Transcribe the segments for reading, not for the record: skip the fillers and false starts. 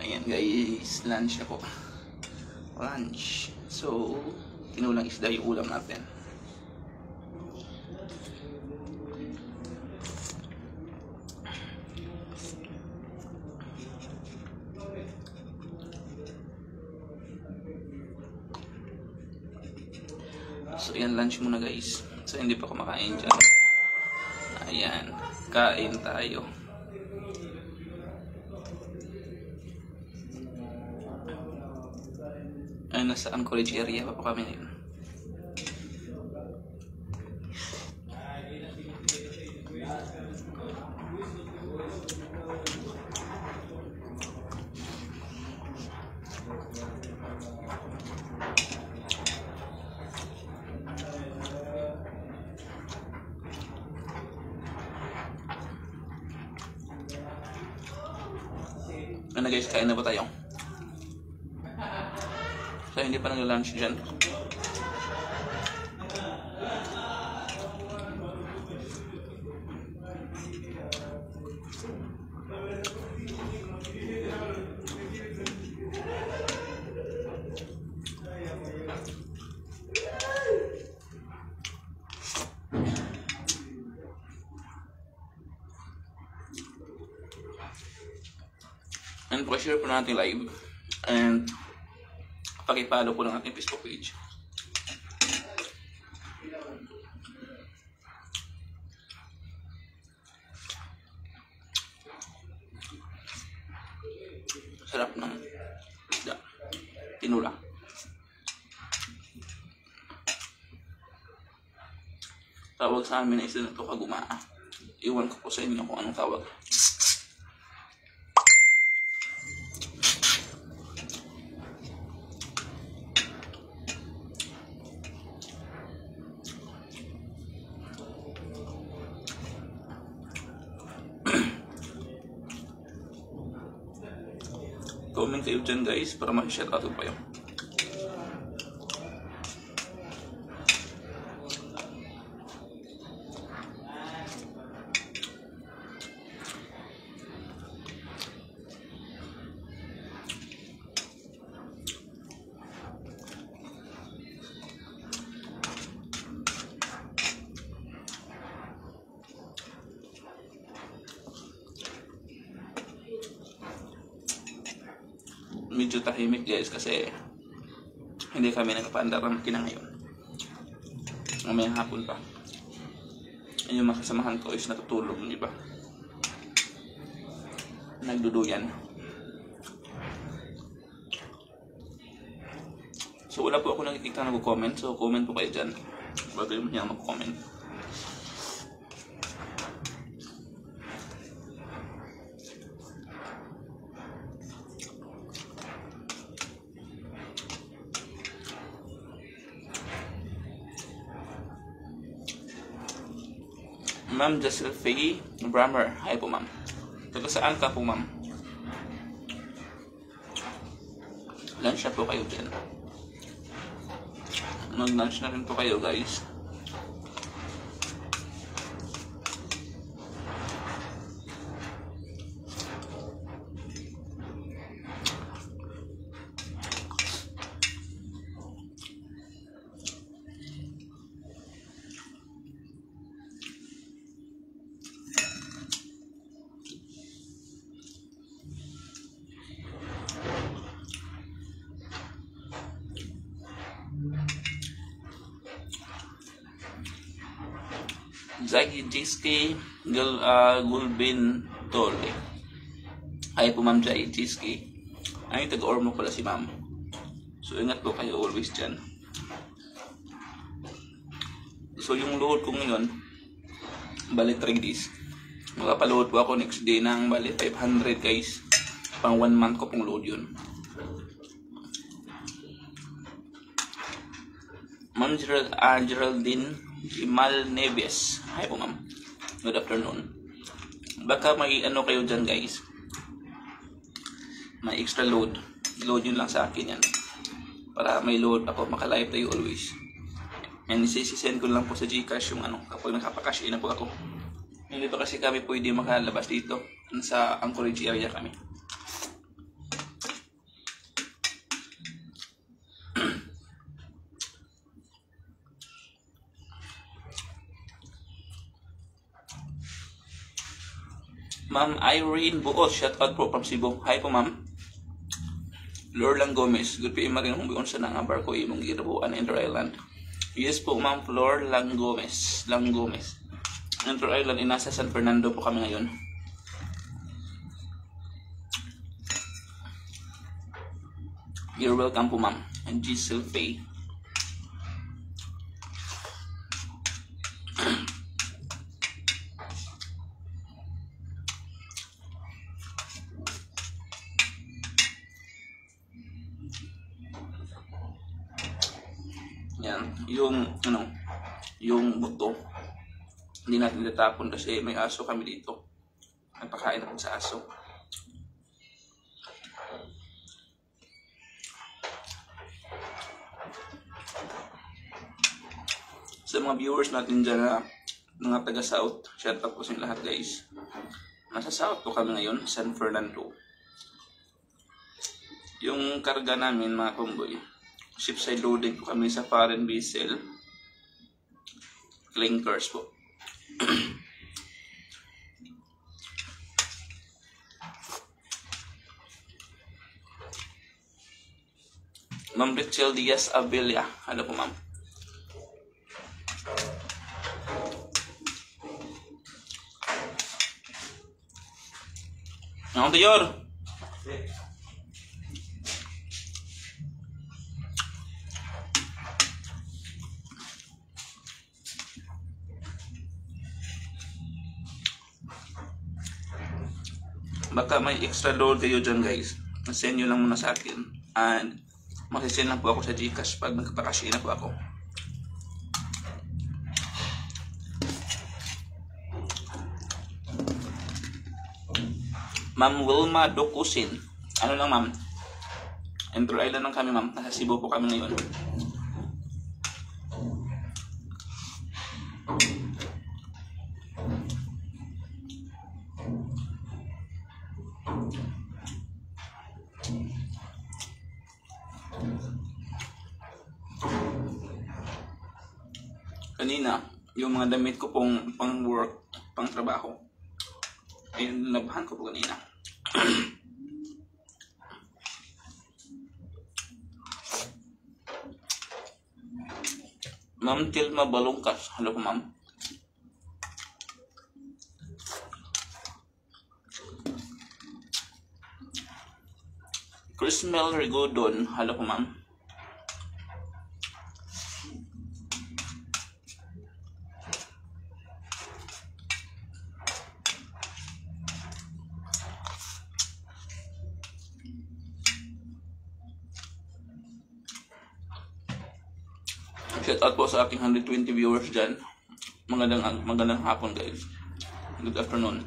Ayan guys, lunch na po. Lunch. So, tinulang isda yung ulam natin. So, ayan, lunch muna guys. So, hindi pa kumakain dyan. Ayan, kain tayo. Ay, nasa Anchorage area pa po kami ngayon. Ano guys, kain na ba tayo? So, hindi pa nag-lunch dyan. And share po natin live. And pakipalo po ng ating Facebook page. Sarap ng isda. Tinula. Tawag sa amin na isda na ito kagumaa. Iwan ko po sa inyo kung anong tawag. Comment kayo dyan guys para ma-shout out pa yun. Medyo tahimik guys kasi hindi kami nagpapaandar ng makina ngayon. Mamayang hapon pa. Yung mga kasamahan ko is natutulog, di ba? Nagduduyan. So wala po ako nakikita nag-comment. So comment po kayo dyan. Bago yung mga mag-comment. Ma'am Jessel Faye Brammer. Hi po ma'am. Taga saan ka po ma'am? Lunch na po kayo dyan. Mag-lunch na rin po kayo guys. Zaki Jiski Gulbin Tole. Hi po ma'am Zaki Jiski. Ay, taga-Ormo pala si ma'am. So ingat po kayo always dyan. So yung load ko ngayon, bali 3 days. Makapaload po ako next day ng bali 500 guys. Pang 1 month ko pong load yun. Ma'am Geraldine Imal Neves. Hi po ma'am. Good afternoon. Baka may ano kayo dyan guys. May extra load. Load yun lang sa akin yan. Para may load ako. Maka-live tayo always. And isisend ko lang po sa Gcash yung ano. Kapag nakapakash in na po ako. Hindi pa kasi kami pwede makalabas dito. Sa Anchorage area kami. Ma'am Irene Buot, shout out po from Cebu. Hi po ma'am. Lorlang Gomez, good po rin kung biyon sa nga barko imong girabuan Inter Island. Yes po ma'am, Flor Lang Gomez. Inter Island, inasa San Fernando po kami ngayon. You're welcome po ma'am. And Giselle Faye. Yan, yung buto hindi natin natapon kasi may aso kami dito. Nagpakain natin sa aso. Sa mga viewers natin dyan na mga taga South, shout out po sa lahat guys. Nasa South po kami ngayon, San Fernando. Yung karga namin mga kumboy, shipside loading po kami sa foreign vessel, clinkers po. Ma'am Richel Diaz Abelia, ano po ma'am? Ang tayor. Baka may extra load kayo dyan guys. Send nyo lang muna sa akin. And masisend lang po ako sa Gcash pag nagpapakashi na po ako. Ma'am Wilma Dokusin. Ano lang ma'am? Inter Island lang kami ma'am. Nasa Cebu po kami ngayon. Kanina, yung mga damit ko pong pang work, pang trabaho, ay labahan ko po kanina. Ma'am Tilma Balungkas, hello po ma'am. Chris Mel Rigodon, hello po ma'am. Shout out po sa aking 120 viewers dyan. Magandang hapon guys. Good afternoon.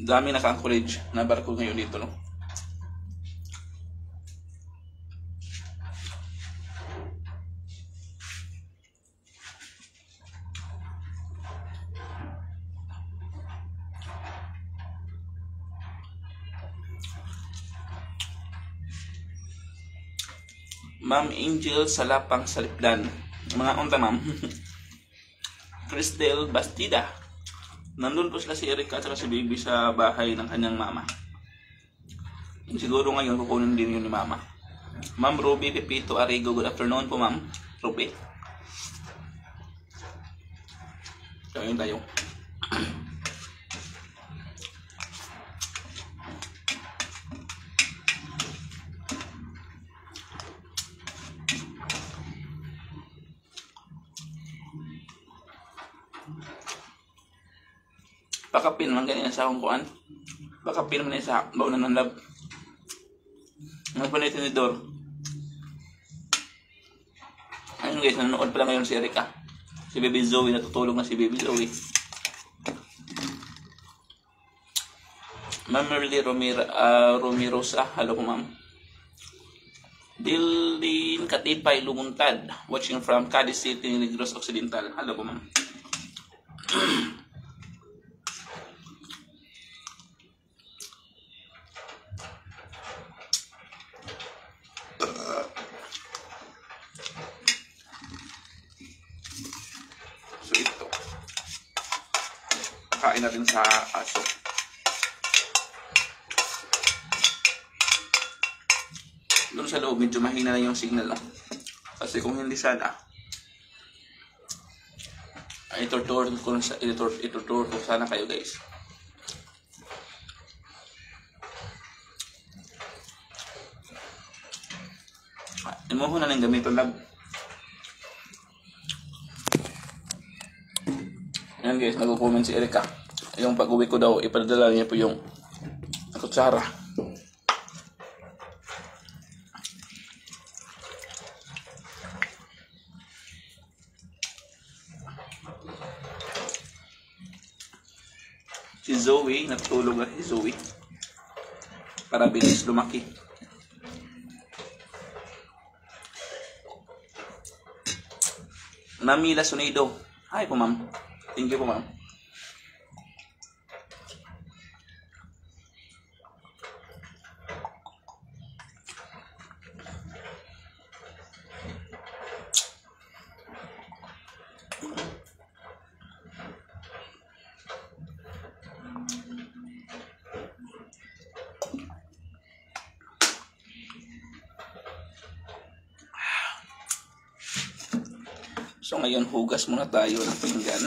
Dami naka-encourage na barko ngayon dito, no? Ma'am Angel Salapang Saliplan. Mga unta ma'am. Cristel Bastida. Nandun po sila si Erika at si Baby sa bahay ng kanyang mama. Siguro ngayon kukunin din yun ni mama. Ma'am Ruby Pepito Arrigo. Good afternoon po ma'am Ruby. Kain tayo. Pakapin man ganyan sa akong kuan. Pakapin man sa baunan ng lab. Nagpanay tinidor. Ayun guys, nanonood pala ngayon si Erika. Si Baby Zoe, natutulog na si Baby Zoe. Ma'am Merly Romirosa, hello po ma'am. Dildin Katipay Lumuntad, watching from Cadiz City, Negros Occidental. Hello po ma'am. ipakain natin sa aso. Doon sa loob, medyo mahina na yung signal. Kasi kung hindi sana, itutur ko sana kayo guys. Imo ko na lang gamito lab. Ayan guys, nag-comment si Erika. Yung pag-uwi ko daw, ipadala niya po yung kutsara. Si Zoe, natulog na si Zoe. Para bilis lumaki. Namila Sunido. Hi po ma'am. Thank you po ma'am. So ngayon hugas muna tayo ng pinggan.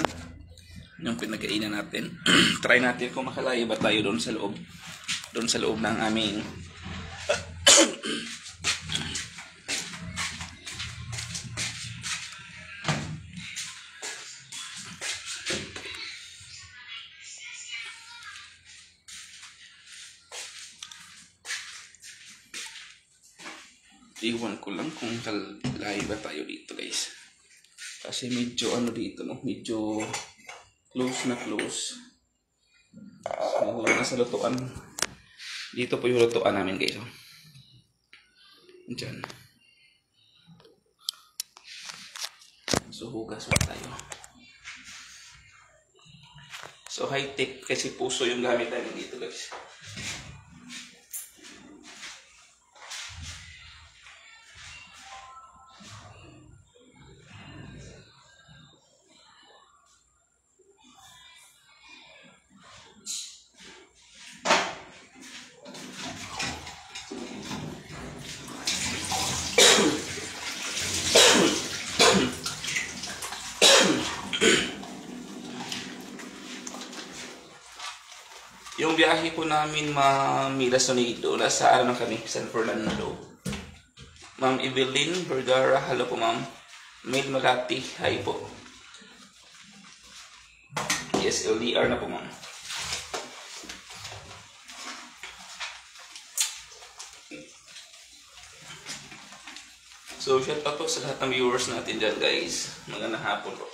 Yung pinagkainan natin. Try natin kung makalaya ba tayo doon sa loob. Doon sa loob ng aming iwan ko lang kung kalaya ba tayo dito guys. Kasi medyo ano dito, no? Medyo close na close. So, nasa lutuan. Dito po yung lutuan namin guys. Oh. Diyan. So, hugas pa tayo. So, high-tech kasi puso yung gamit namin dito guys. Yung biyahe po namin, Mila Sonido, nasa ano na kami, San Fernando. Ma'am Evelyn Vergara, hello po ma'am. Mail Malati, hi po. Yes, LDR na po ma'am. So, shout out po sa lahat ng viewers natin dyan guys. Magandang hapon po.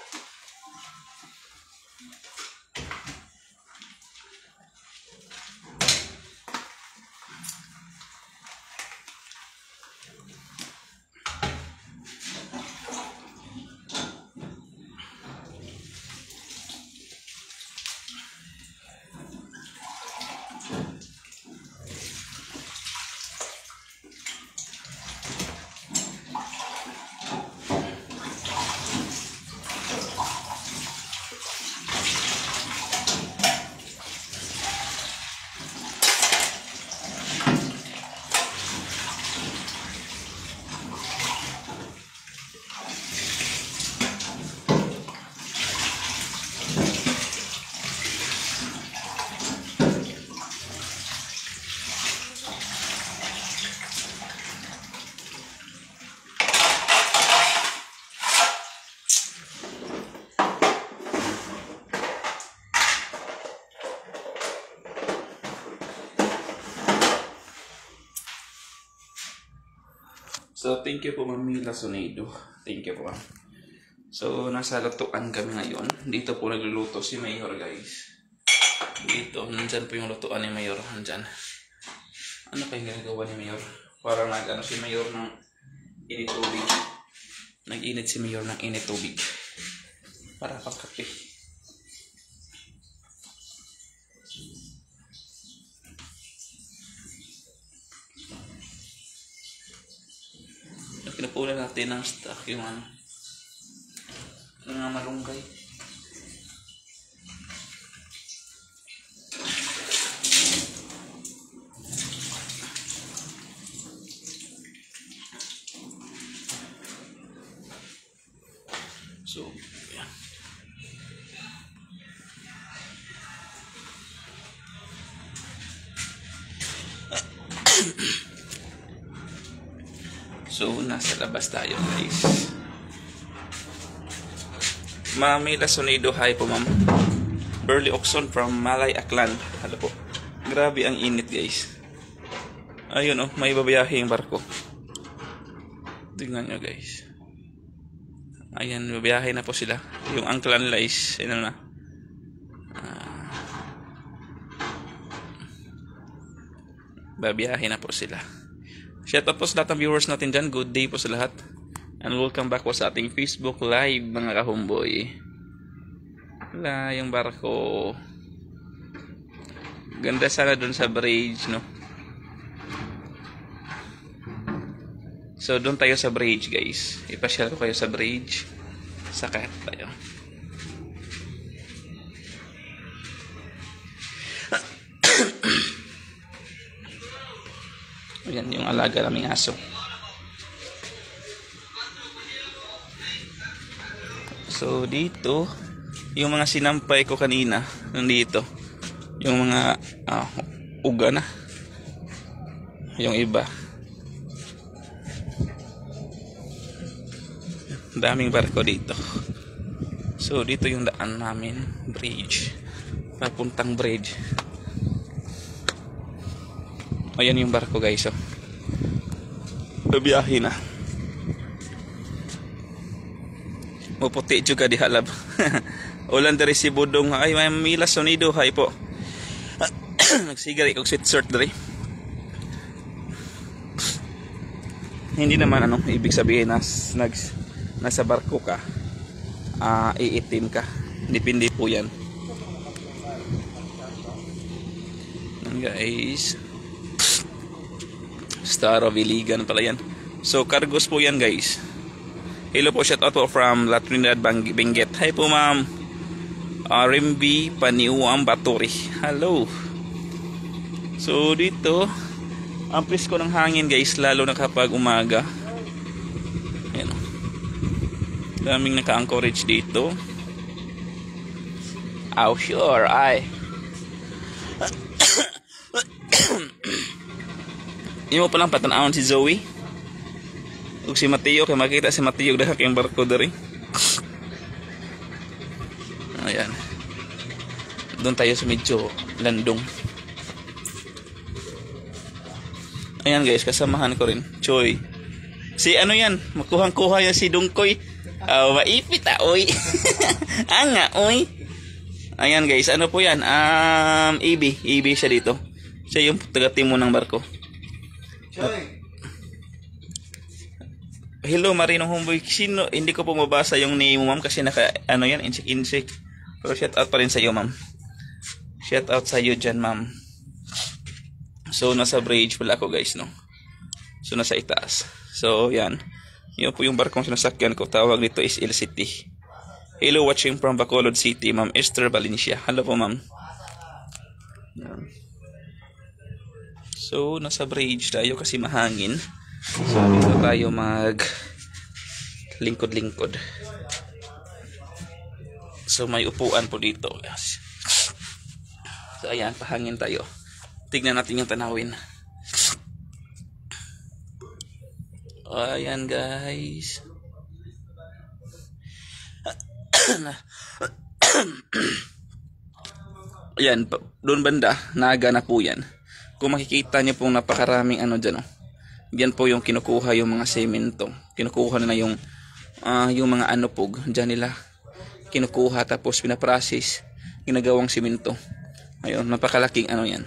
So, thank you po Ma'am Mila Sonido. Thank you po. So, nasa lutuan kami ngayon. Dito po nagluluto si Mayor guys. Dito, nandyan po yung lutuan ni Mayor. Nandyan. Ano kayong ginagawa ni Mayor? Parang nag-ano si Mayor ng init tubig. Nag-init si Mayor ng init tubig. Para pang kape. Pinapunan natin ng stock yung ano, yung mga malunggay. So, yeah. So, nasa labas tayo guys. Mamila Sonido, hi po ma'am. Burley Oxon from Malay Aklan. Hello po. Grabe ang init guys. Ayun oh, may babiyahe yung barko. Tingnan nyo guys. Ayan, babiyahe na po sila. Yung angkla nila is, ano na. Babiyahe na po sila. Shout out po sa lahat ng viewers natin dyan. Good day po sa lahat. And welcome back po sa ating Facebook Live mga kahumboy. Wala yung barko. Ganda sana dun sa bridge, no? So doon tayo sa bridge guys. Ipasyal ko kayo sa bridge. Sakay tayo. Ayan yung alaga naming aso. So dito, yung mga sinampay ko kanina, nandito. Yung mga uga na. Yung iba. Daming barko dito. So dito yung daan namin, bridge. Papuntang bridge. Ayan yung barko guys, oh. Babiyahe na. Maputi juga di halab. Ulan dari si Budong. Ay, may Mamila Sonido, hay po. Nagsigari kong sweatshirt dari. Hindi naman ibig sabihin nasa barko ka, iitim ka. Depende po yan. Guys, Star of Iligan pala yan. So cargos po yan guys. Hello po, shout out po from La Trinidad Benguet. Hi po ma'am Rimby Paniuang Baturi. Hello. So dito ang presko ng hangin guys, lalo na kapag umaga. Ayan. Daming naka-anchorage dito. Oh sure, ay. Yung mo palang patanawon si Zoe ug si Mateo, kay makita si Mateo dahil kayong barko dari. Ayan. Doon tayo sa medyo landong. Ayan guys, kasamahan ko rin Choy. Si ano yan, makuhang-kuha yan si Dungkoy. Maipit oy. Anga oy. Ayan guys, ano po yan? EB siya dito. Siya yung taga-timo ng barko. Hello Marinong Homeboy. Sino? Hindi ko po mabasa yung name mo ma'am kasi naka yan, insik. Pero shout out pa rin sa iyo ma'am. Shout out sa iyo dyan ma'am. So nasa bridge pala ako guys, no. So nasa itaas. So yan. Yun po yung barkong sinasakyan ko. Tawag dito is LCT. Hello, watching from Bacolod City, ma'am Esther Valencia. Hello po ma'am. Yan. So nasa bridge tayo kasi mahangin. So dito tayo mag lingkod. So may upuan po dito. Yes. So ayan, pahangin tayo. Tignan natin yung tanawin. Ayan guys. Ayan, doon banda, naga na po yan. Kung makikita nyo pong napakaraming dyan, oh. Yan po yung kinukuha yung mga semento. Kinukuha nila yung mga anupog. Dyan nila kinukuha tapos pinaprocess. Ginagawang semento. Ayun, napakalaking yan.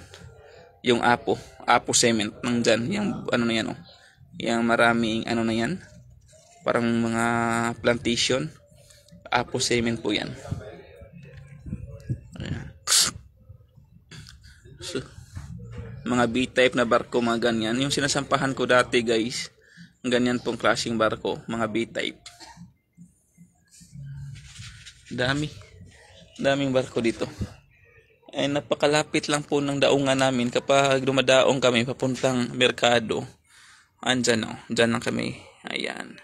Yung apo cement nang dyan. Yung na yan, oh. Yung maraming na yan. Parang mga plantation. Apo cement po yan. Ayan. So, mga B-type na barko, mga ganyan. Yung sinasampahan ko dati guys, ganyan pong klaseng barko, mga B-type. Daming barko dito. Ay napakalapit lang po ng daungan namin kapag dumadaong kami papuntang merkado. Andyan dyan lang kami. Ayan.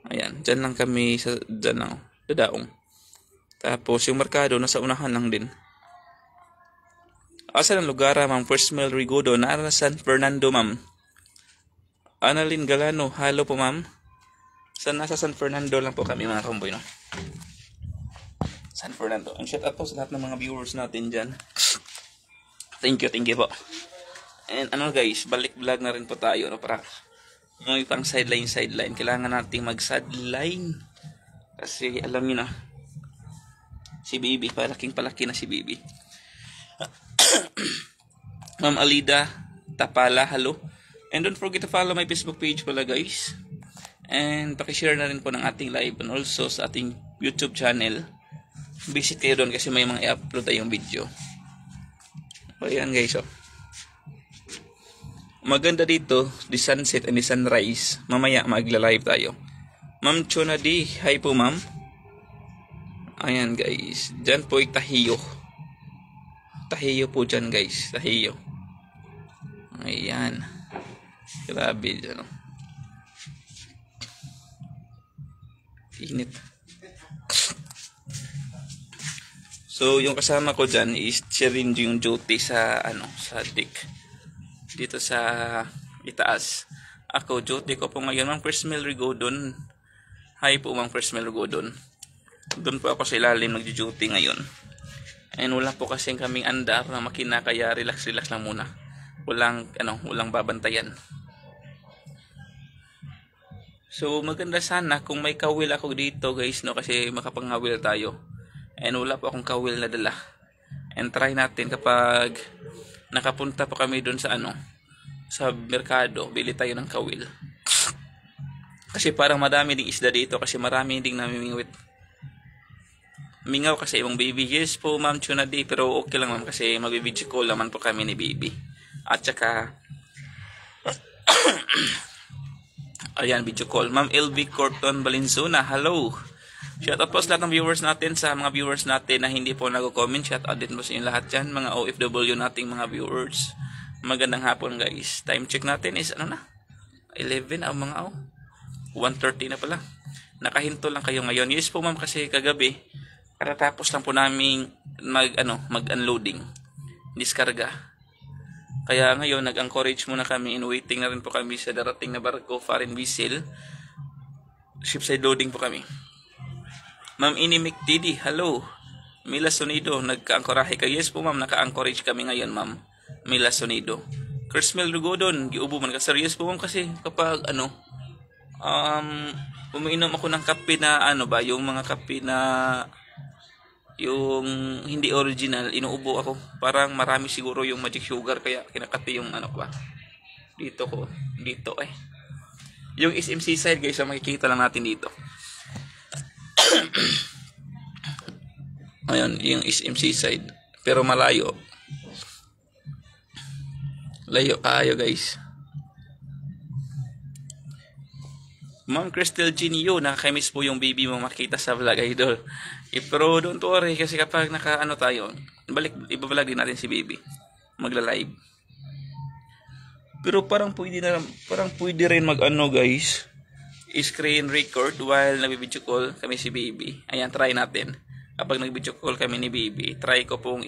Ayan, dyan lang kami sa dyan lang, dadaong. Tapos yung merkado nasa unahan lang din. Asa ng lugar, ma'am? First Mel Rigodo, na San Fernando, ma'am. Annalyn Galano, hello po, ma'am. Nasa San Fernando lang po kami, mga kamboy, no? San Fernando. And shout out po sa lahat ng mga viewers natin dyan. Thank you po. And ano guys, balik vlog na rin po tayo, no? Para may pang sideline. Kailangan nating mag-sideline. Kasi alam niyo na, si Bibi, palaki na si Bibi. Ma'am Alida Tapala, hello. And don't forget to follow my Facebook page pala guys. And pakishare na rin po ng ating live and also sa ating YouTube channel. Visit kayo doon kasi may mga i-upload tayong video. Ayan guys, oh. Maganda dito, the sunset and the sunrise. Mamaya magla-live tayo. Ma'am Chona D, hi po ma'am. Ayan guys, dyan po ay Tahiyo. Tahiyo po dyan guys, Tahiyo. Ayan. Grabe dyan, oh. Init. So, yung kasama ko dyan is siya rin yung duty sa, sa deck. Dito sa itaas. Ako, duty ko po ngayon. Ma'am Chris Mel Rigodon. Hi po, Ma'am Chris Mel Rigodon. Doon po ako sa ilalim nag-duty ngayon. And wala po kasing kaming andar na makina, kaya relax lang muna. Walang babantayan. So, maganda sana kung may kawil ako dito guys, no? Kasi makapangawil tayo. And wala po akong kawil na dala. And try natin kapag nakapunta pa kami doon sa sa merkado, bili tayo ng kawil. Kasi parang madami ding isda dito kasi marami ding namimingwit. Mingaw kasi ibang baby. Yes po ma'am Chuna D, pero okay lang ma'am kasi magbibidyo call naman po kami ni baby. At saka ayan, video call. Ma'am LB Corton Valenzuela, hello. Shout out po sa lahat ng viewers natin, sa mga viewers natin na hindi po nag-comment. Shout out din po sa inyo lahat dyan, mga OFW nating mga viewers. Magandang hapon guys. Time check natin is 11 ang mga 1:30 na pala. Nakahinto lang kayo ngayon. Yes po ma'am kasi kagabi katatapos lang po namin mag-unloading, diskarga. Kaya ngayon nag-encourage muna kami and waiting na rin po kami sa darating na barko, foreign vessel. Shipside loading po kami. Ma'am Inimik Didi, hello. Mila Sonido, nagka-ankorahe kayo. Yes po ma'am, naka-anchorage kami ngayon ma'am. Mila Sonido. Kersmel Rugodon, giubo man ka. Serious po ma'am kasi kapag umiinom ako ng kape na yung mga kape na yung hindi original, inuubo ako. Parang marami siguro yung magic sugar kaya kinakati yung Dito yung SMC side guys, makikita lang natin dito. Ayun, yung SMC side. Pero malayo. Layo kayo guys. Ma'am Crystal Genio, nakakamiss po yung baby mo makita sa vlog idol. Pero don't worry kasi kapag tayo, ibablog din natin si baby. Magla-live. Pero parang pwede rin guys, screen record while nag-video call kami si baby. Ayan, try natin. Kapag nag-video call kami ni baby, try ko pong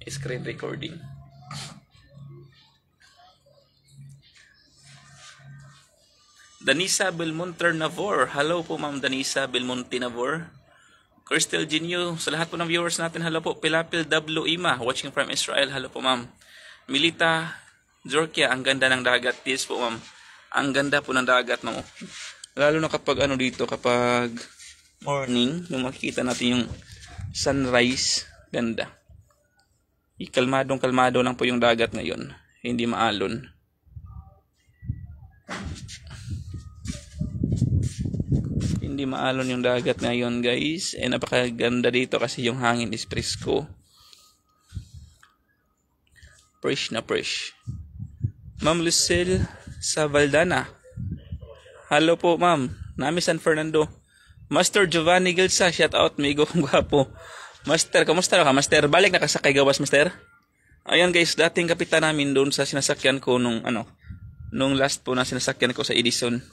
screen recording. Danisa Belmonte Navor. Hello po ma'am Danisa Belmonte Navor. Crystal Genio, sa lahat po ng viewers natin, hello po. Pilapil W. Ima, watching from Israel, hello po ma'am. Milita Zorkia, ang ganda ng dagat. Yes po ma'am, ang ganda po ng dagat no. Lalo na kapag dito, kapag morning, yung makikita natin yung sunrise, ganda. Kalmadong-kalmado lang po yung dagat ngayon, hindi maalon. Hindi maalon yung dagat ngayon guys. Napakaganda dito kasi yung hangin is presko. Fresh na fresh. Ma'am Lucille Savaldana, hello po ma'am. Nami San Fernando. Master Giovanni Gilsa, shout out migo kong gwapo. Master, kamusta ka master? Balik na kasakay gawas master. Ayan guys, dating kapitan namin doon sa sinasakyan ko nung last po na sinasakyan ko sa Edison.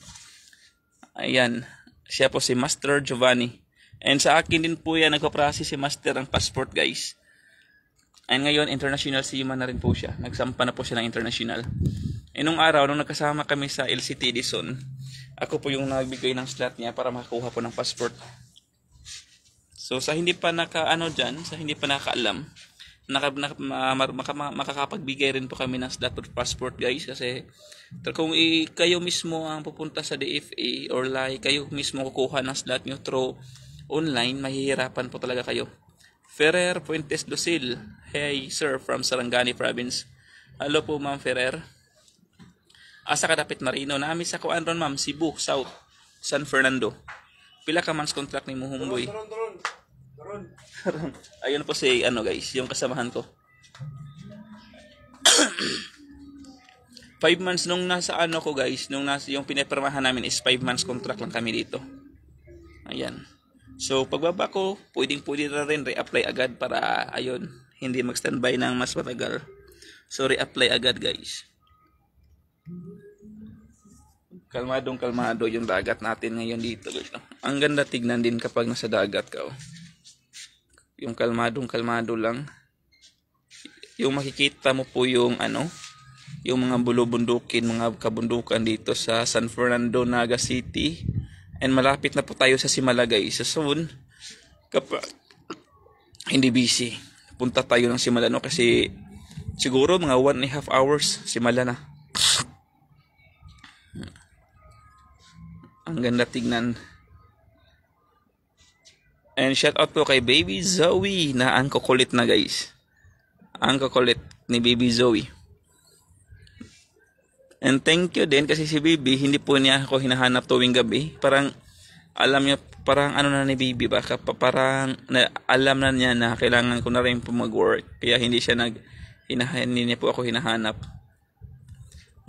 Ayan. Siya po si Master Giovanni. And sa akin din po yan, nagpa-process si Master ang passport, guys. And ngayon, international seaman na rin po siya. Nagsampa na po siya ng international. E nung araw, nung nagkasama kami sa LCT Dison, ako po yung nagbigay ng slot niya para makakuha po ng passport. So sa hindi pa sa hindi pa nakaalam, makakapagbigay rin po kami ng slot for passport, guys, kasi kung kayo mismo ang pupunta sa DFA or like kayo mismo kukuha ng slot nyo through online, mahihirapan po talaga kayo. Ferrer Fuentes Lucil, hey sir, from Sarangani Province. Hello po ma'am Ferrer. Asa ka dapit Marino, nami sa kuan ron ma'am, Cebu South, San Fernando. Pila ka months contract ni mo homeboy? Ayun po si guys, yung kasamahan ko. 5 months nung nasa ko guys, nung nasa yung pinapirmahan namin is 5 months contract lang kami dito. Ayan. So pagbaba ko, pwede na rin re-apply agad para ayun, hindi mag-standby ng mas matagal. So re-apply agad, guys. Kalmado yung dagat natin ngayon dito, guys. Ang ganda tignan din kapag nasa dagat ka. Yung kalmado lang. Yung makikita mo po yung yung mga bulubundukin, mga kabundukan dito sa San Fernando, Naga City. And malapit na po tayo sa Simala, guys. So soon, kapag hindi busy, punta tayo ng Simala, no? Kasi siguro mga 1.5 hours Simala na. Ang ganda tignan. And shout out po kay Baby Zoe na ang kukulit na, guys. Ang kukulit ni Baby Zoe. And thank you din kasi si Baby, hindi po niya ako hinahanap tuwing gabi. Parang alam niya, parang na ni Baby, baka parang alam na niya na kailangan ko na rin po mag-work. Kaya hindi niya po ako hinahanap.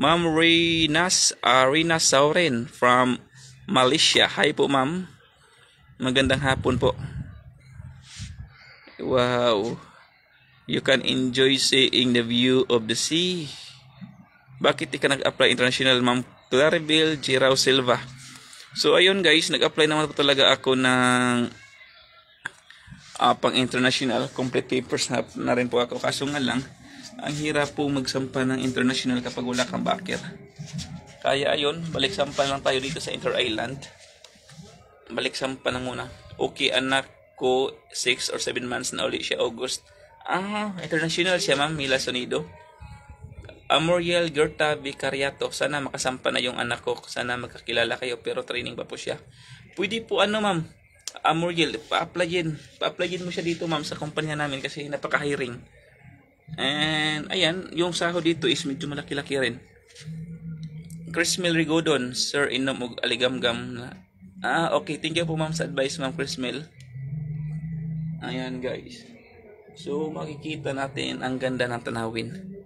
Ma'am Rina Sauren from Malaysia. Hi po ma'am. Magandang hapon po. Wow. You can enjoy seeing the view of the sea. Bakit di ka nag-apply international, ma'am Claribel Girao Silva? So ayun guys, nag-apply naman po talaga ako ng pang international. Complete papers na rin po ako. Kaso nga lang, ang hirap po magsampa ng international kapag wala kang backer. Kaya ayun, balik sampa lang tayo dito sa Inter-Island. Balik sampa na muna. Okay, anak ko 6 or 7 months na ulit siya, August. International siya ma'am, Mila Sonido. Amoriel Gerta Vicariato, sana makasampa na yung anak ko. Sana magkakilala kayo, pero training pa po siya. Pwede po ma'am, Amoriel, pa-applyin mo siya dito ma'am sa kumpanya namin kasi napaka-hiring. And ayan, yung sahod dito is medyo malaki-laki rin. Chris Mel Rigodon, sir, inom og aligamgam na. Okay, thank you po ma'am sa advice, ma'am Chris Mel. Ayan guys. So makikita natin ang ganda ng tanawin.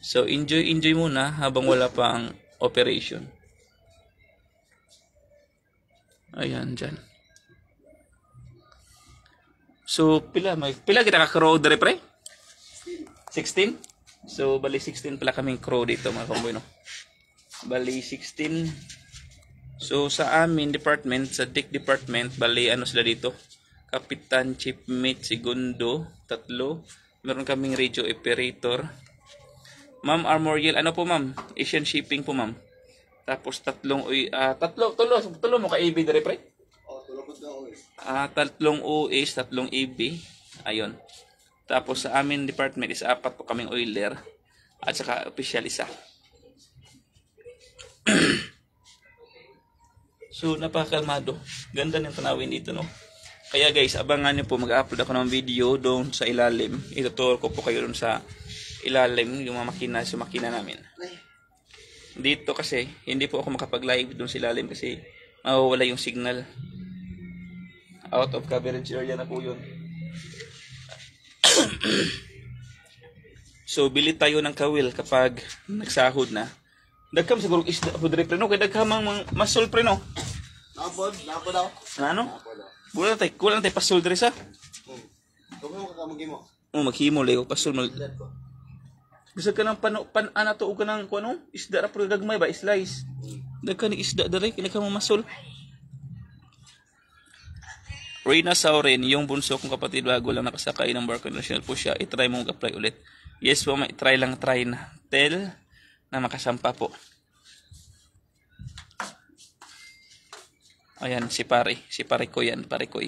So enjoy muna habang wala pa ang operation. Ayan dyan. So pila kita ka-crow dere pre? 16? So bali 16 pala kaming crow dito mga kamboy, no? Bali 16. So sa amin department, sa tech department, bali sila dito? Kapitan, chief mate, segundo, 3. Meron kaming radio operator. Ma'am Armoriel, po ma'am? Asian shipping po ma'am. Tapos 3 tulo mo ka AB dire pre? Tulo po OS. 3 OS, 3 AB. Ayun. Tapos sa amin department is 4 po kaming oiler at saka official isa. So napakalmado. Ganda ng tanawin dito, no? Kaya guys, abangan niyo po, mag-upload ako ng video doon sa ilalim. Ituturo ko po kayo doon sa ilalim yung mga makina namin. Dito kasi hindi po ako makapag-live doon sa ilalim kasi mawawala yung signal. Out of coverage area na po yun. So bili tayo ng kawil kapag nagsahod na. Dagkam siguro isda po dire pre, no? Kaya dagkamang masul pre, no? Napod daw. Ano? Kulang tayo pasul dire sa. Kung mo maghimo lego pasul mag. Gusto ka ng to ka ng kuno? Isda ra pro gagmay ba slice. Daghan isda dere kini ka mamasol. Reyna Saurin, yung bunso kong kapatid bago lang nakasakay ng barko national po siya. I-try mo mag-apply ulit. Yes po, may try na. Tel na makasampa po. Ayan, si pare ko yan, pare ko.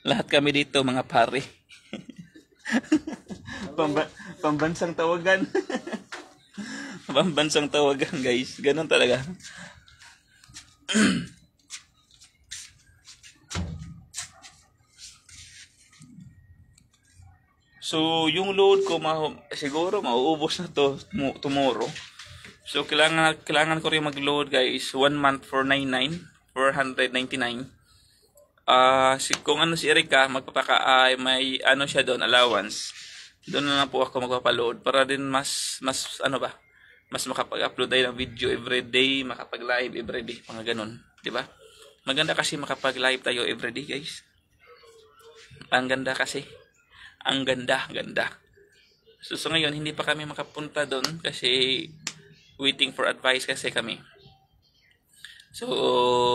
Lahat kami dito mga pare. Pambansang tawagan. Pambansang tawagan guys, ganun talaga. So, yung load ko siguro mauubos na to tomorrow. So, kailangan ko rin mag-load guys, 1 month for 499. Kung ano si Erika, may ano siya doon, allowance. Doon na lang po ako magpapaload para din mas makapag-upload tayo ng video everyday, makapag-live everyday, mga ganun, di ba? Maganda kasi makapag-live tayo everyday, guys. Ang ganda kasi. Ang ganda. So ngayon hindi pa kami makapunta doon kasi waiting for advice kasi kami. So,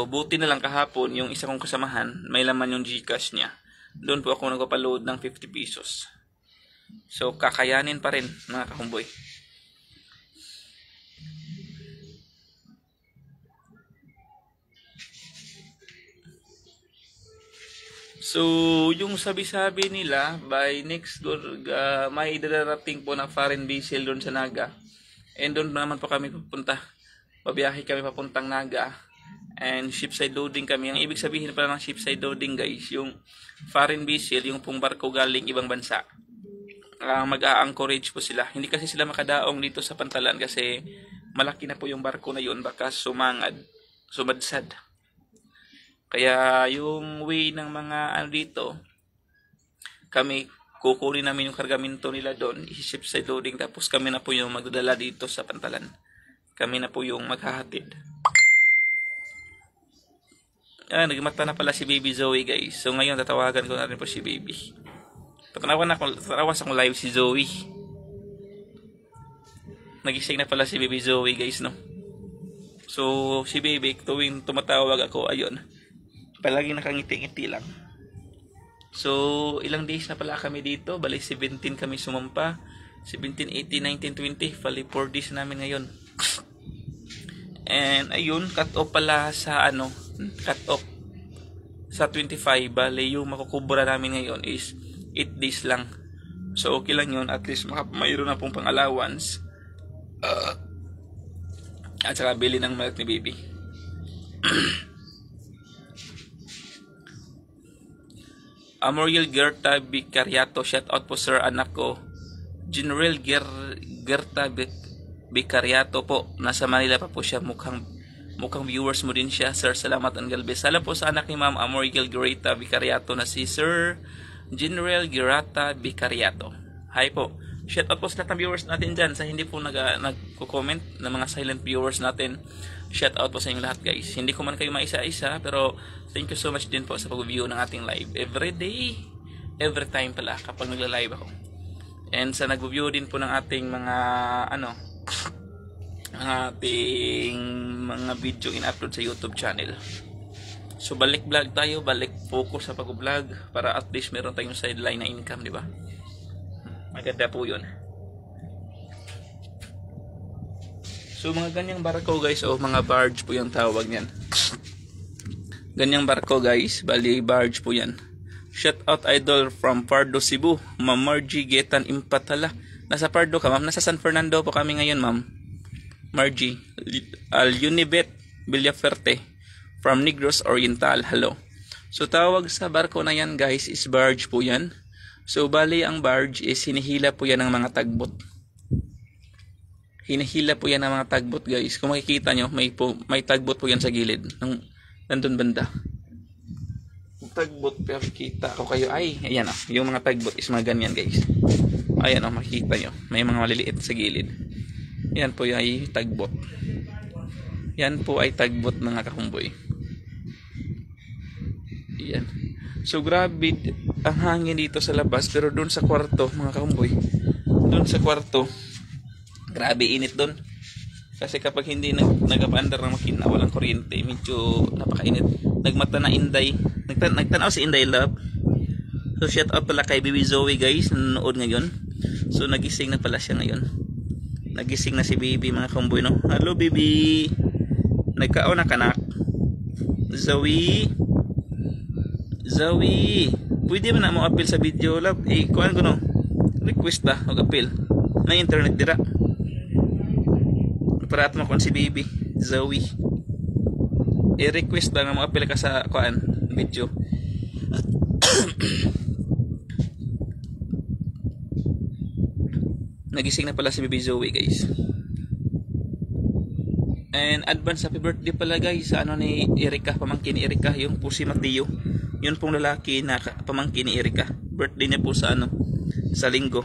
buti na lang kahapon, yung isa kong kasamahan, may laman yung GCash niya. Doon po ako nagpapaload ng 50 pesos. So, kakayanin pa rin, mga kahumboy. So, yung sabi-sabi nila, by next may darating po na foreign vessel doon sa Naga. And doon naman po kami pupunta. Pabiyahe kami papuntang Naga. And shipside loading kami. Ang ibig sabihin pala ng shipside loading guys, yung foreign vessel, yung pong barko galing ibang bansa, mag-a-anchorage po sila. Hindi kasi sila makadaong dito sa Pantalan kasi malaki na po yung barko na yun, baka sumadsad. Kaya yung way ng mga dito, kami kukunin namin yung kargamento nila doon, shipside loading, tapos kami na po yung magdadala dito sa Pantalan. Kami na po yung maghahatid. Nagmata na pala si Baby Zoe guys. So ngayon tatawagan ko na rin po si Baby. Tatawas ako live si Zoe. Nagising na pala si Baby Zoe guys, no. So si Baby tuwing tumatawag ako, ayun, palagi nakangiti-ngiti lang. So ilang days na pala kami dito. Bali 17 kami sumampa. 17, 18, 19, 20. Bali 4 days namin ngayon. And ayun, cut off pala sa cut off sa 25. Bali yung makukubra namin ngayon is 8 days lang. So okay lang yun, at least mayroon na pong pang allowance at saka bili ng milk ni Baby. Amoriel Gerta Vicariato, shout out po sir, anak ko General Gerta Vicariato po, nasa Manila pa po siya. Mukhang viewers mo din siya, sir. Salamat ang galbes. Salam po sa anak ni Ma'am Amoriel Gerta Vicariato na si Sir General Gerta Vicariato. Hi po. Shout out po sa lahat ng viewers natin dyan. Sa hindi po nagko-comment na mga silent viewers natin, shout out po sa inyong lahat guys. Hindi ko man kayo maisa-isa, pero thank you so much din po sa pag-view ng ating live. Every day, every time pala kapag nagla-live ako. And sa nag-view din po ng ating mga video in-upload sa YouTube channel. So balik vlog tayo, balik focus sa pag-vlog para at least meron tayong sideline na income, di ba? Maganda po yun. So mga ganyang barko guys, o mga barge po yung tawag niyan. Ganyang barko guys, bali barge po yan. Shout out idol from Pardo, Cebu, Ma'am Margie Getan Impatala. Nasa Pardo ka ma'am, nasa San Fernando po kami ngayon ma'am Margie. Al-Unibet Villaferte from Negros Oriental, hello. So tawag sa barko na yan guys is barge po yan. So bali ang barge is hinihila po yan ng mga tagbot. Hinihila po yan ng mga tagbot guys. Kung makikita nyo, may tagbot po yan sa gilid. Nandun banda. Tagbot, pero kita ko kayo. Ay, ayan o. Yung mga tagbot is mga ganyan guys. Ayan o, makikita nyo. May mga maliliit sa gilid. Yan po ay tagbot. Yan po ay tagbot mga kahumboy. Yan. So grabe ang hangin dito sa labas, pero doon sa kwarto mga kahumboy, doon sa kwarto grabe init doon. Kasi kapag hindi nagpaandar ng makina, walang kuryente, medyo napakainit. Nagmata na Inday. Nagtanaw si Inday Love. So shout out pala kay Baby Zoe guys, nanonood ngayon. So nagising na pala siya ngayon. Nagising na si Baby mga kamboy no. Hello Baby. Nagkaon na kanak. Zoe. Zoe. Pwede ba na mo appeal sa video love? Kuhaan ko no. Request ba o appeal? May internet dira. Para at makon si Baby Zoe. I-request ba nga mo appeal ka sa kuhaan video. Nagising na pala si Baby Zoe guys. And advance happy birthday pala guys sa ano ni Erika, pamangkin ni Erika, yung po si Mateo. Yun pong lalaki na pamangkin ni Erika. Birthday niya po sa ano, sa linggo.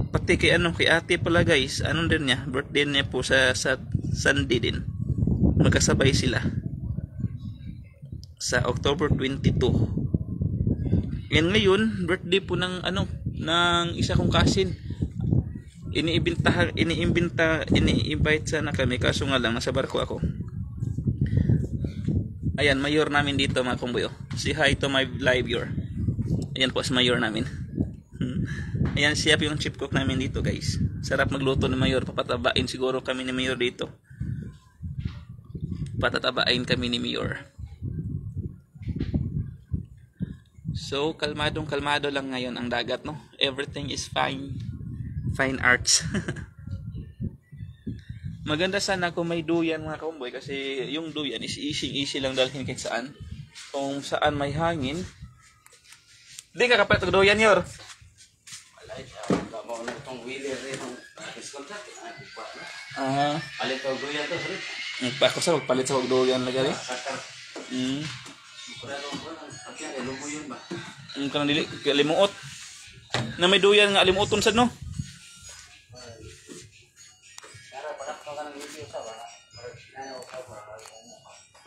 Pati kay ano, kay ate pala guys, ano din niya, birthday niya po sa Sunday din. Magkasabay sila. Sa October 22. And ngayon, birthday po ng ano, ng isa kong cousin. Ini-invite sana kami kaso nga lang nasa barko ako. Ayan, mayor namin dito mga kumboy. Say hi to my live viewer. Ayan po si mayor namin. Ayan siya yung chip cook namin dito guys. Sarap magluto ni mayor. Papatabain siguro kami ni mayor dito. Patatabain kami ni mayor. So kalmadong kalmado lang ngayon ang dagat no. Everything is fine. Fine arts. Maganda sana kung may duyan mga kaumboy kasi yung duyan is easy lang dalhin kahit saan. Kung saan may hangin. Di ka kapalit ng duyan yor. Palit og duyan to, sir. Nagpako sa palit sa duyan lagi. Kanang dili limuot. Na may duyan nga limuoton sad no.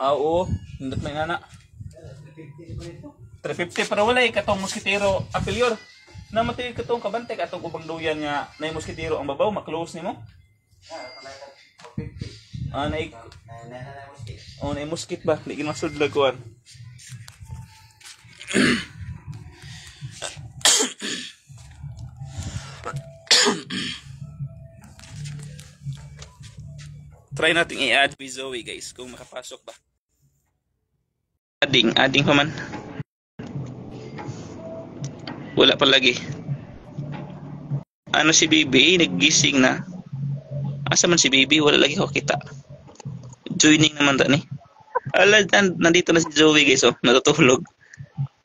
Oo, hindot may ngana. 350 para wala katong moskitero apelyor. Namatay katong kabantay katong ubang duyan nga nay moskitero ang babaw ma-close nimo. Nay nay moskit ba? Di ginasud laguan. Try natin i-add with Zoe guys kung makapasok ba. Adding pa man. Wala pa lagi. Ano si Baby? Naggising na. Asa man si Baby? Wala lagi ko kita. Joining naman ta ni. Ala, nandito na si Zoe guys oh, natutulog.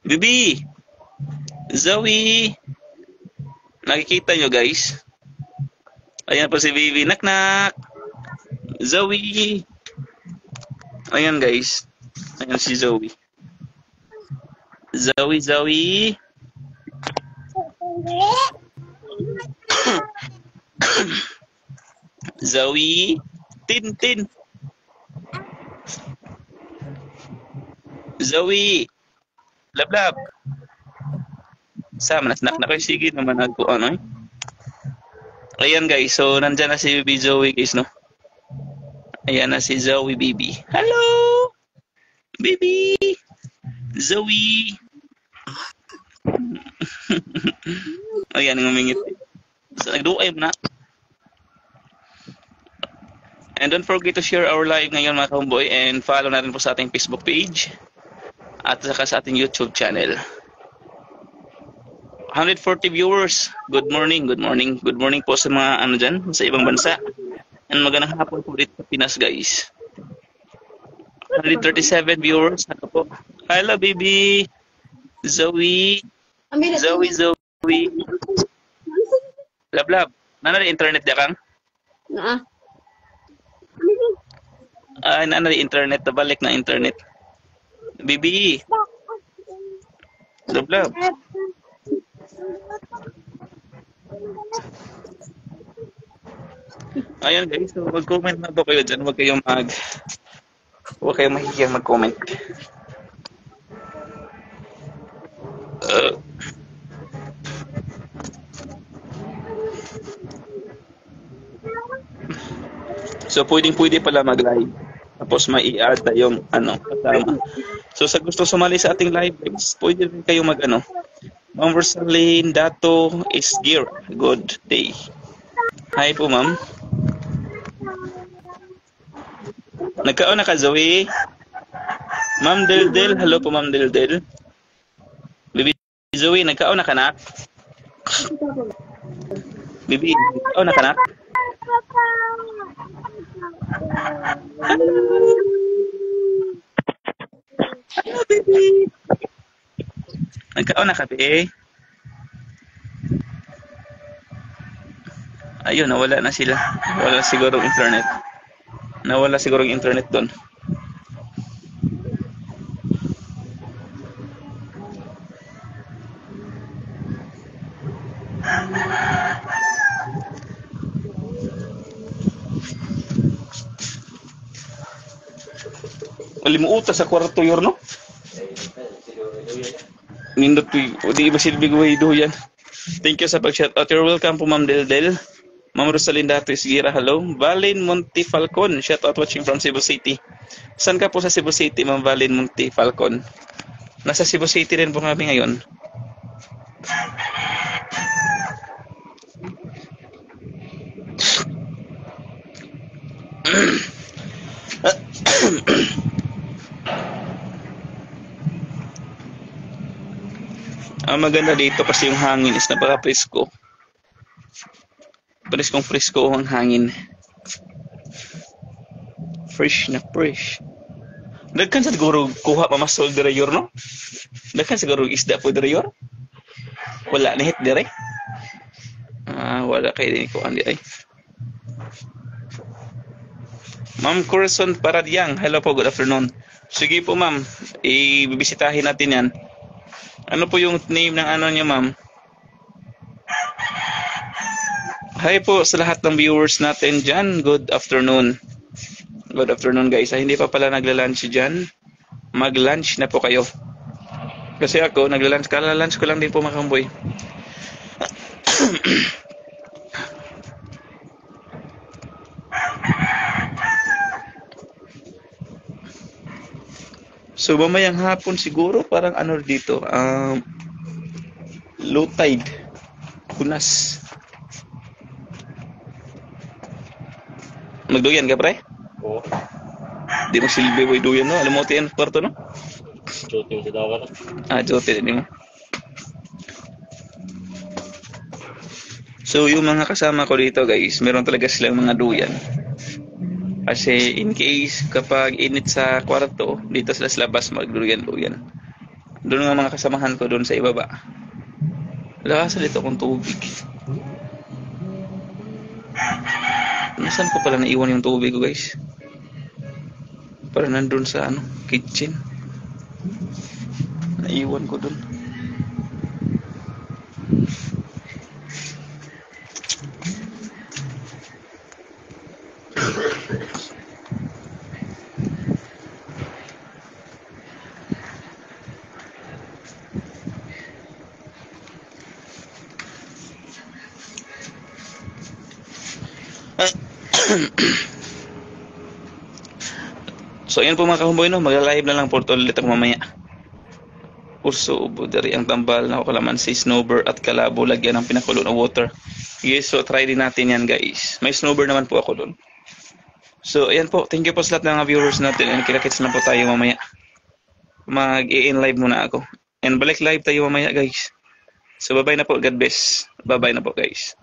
Baby! Zoe! Nakikita nyo guys? Ayan pa si Baby. Nak! Zoe! Ayan guys. Ayan si Zoe. Zoe! Zoe! Tin! Zoe! Lablab! Sama na snack na kayo. Sige naman ako ano eh. Ayan guys. So nandyan na si Baby Zoe guys no. Ayan na si Zoe Baby. Hello! Baby! Zoe! Ayan, ngumingit. So, nagduay mo na. And don't forget to share our live ngayon mga homeboy and follow natin po sa ating Facebook page at saka sa ating YouTube channel. 140 viewers. Good morning po sa mga ano dyan, sa ibang bansa. And magandang hapon po dito sa Pinas guys. 137 viewers. Ano po? Hello baby. Zoe. Lab. Nana na internet dia kang? Nana na internet. Tabalik na internet. Baby. Lab. Ayan guys, so mag-comment na po kayo dyan. Huwag kayong mahihiyang mag-comment. So, pwede pala mag-live. Tapos may i-add tayong kasama. So, sa gusto sumali sa ating live, guys, pwede rin kayo mag Ma'am Rosaline Dato is gear. Good day. Hi po, ma'am. Nagkaon na ka, Zoe? Ma'am Dildel. Hello po, Ma'am Dildel. Bibi Zoe, nagkaon na ka, nak? Bibi, nagkaon na ka, nak? Hello, baby. Nagkaon na ka, baby. Ayun, nawala na sila. Wala siguro internet. Nawala siguro yung internet doon. Alimuuta sa kwarto yor, no? Nindot ko, di ba silbi ko yan? Thank you sa pag-shoutout. You're welcome po, Ma'am Deldel. Ma'am Rosalinda Trisgira, hello. Valin Monte Falcon, shoutout watching from Cebu City. Saan ka po sa Cebu City, Ma'am Valin Monte Falcon? Nasa Cebu City rin po kami ngayon. Ang maganda dito kasi yung hangin is napaka-presko. Preskong-presko ang hangin. Fresh na fresh. Dagkan sa siguro kuha mamasol dire yor, no? Dagkan siguro isda po dire yor. Wala na hit dire. Wala kay din ko andi ay. Ma'am Corazon Paradyang, hello po, good afternoon. Sige po, ma'am, ibibisitahin natin yan. Ano po yung name ng niyo, ma'am? Hi po sa lahat ng viewers natin dyan. Good afternoon. Good afternoon, guys. Hindi pa pala nagla-lunch dyan. Mag-lunch na po kayo. Kasi ako, nagla-lunch. Kala-lunch ko lang din po, mga kamboy. So, mamayang hapon siguro, parang dito, low tide, kunas. Magduyan ka, pre? Oo. Di mo silbi mo duyan, no? Alam mo yan, kwarto, no? Jote mo si Dawa. Jote din mo. So, yung mga kasama ko dito, guys, meron talaga silang mga duyan. Kasi in case kapag init sa kwarto, dito sila sa labas magduyan-duyan. Doon nga mga kasamahan ko doon sa ibaba. Lakasan dito akong tubig. Nasaan ko pala naiwan yung tubig ko, guys? Para nandun sa kitchen. Naiwan ko doon. So ayan po mga kahumboy, no, magla-live na lang po ulit ako mamaya. Puso, budari ang tambal na kalamansi, snowbird at kalabo, lagyan ng pinakulo na water. Yes, so try din natin yan, guys. May snowbird naman po ako doon. So ayan po, thank you po sa lahat ng mga viewers natin, and kita-kits na po tayo mamaya. Mag-i-in live muna ako, and balik live tayo mamaya, guys. So bye bye na po, God bless. Bye bye na po, guys.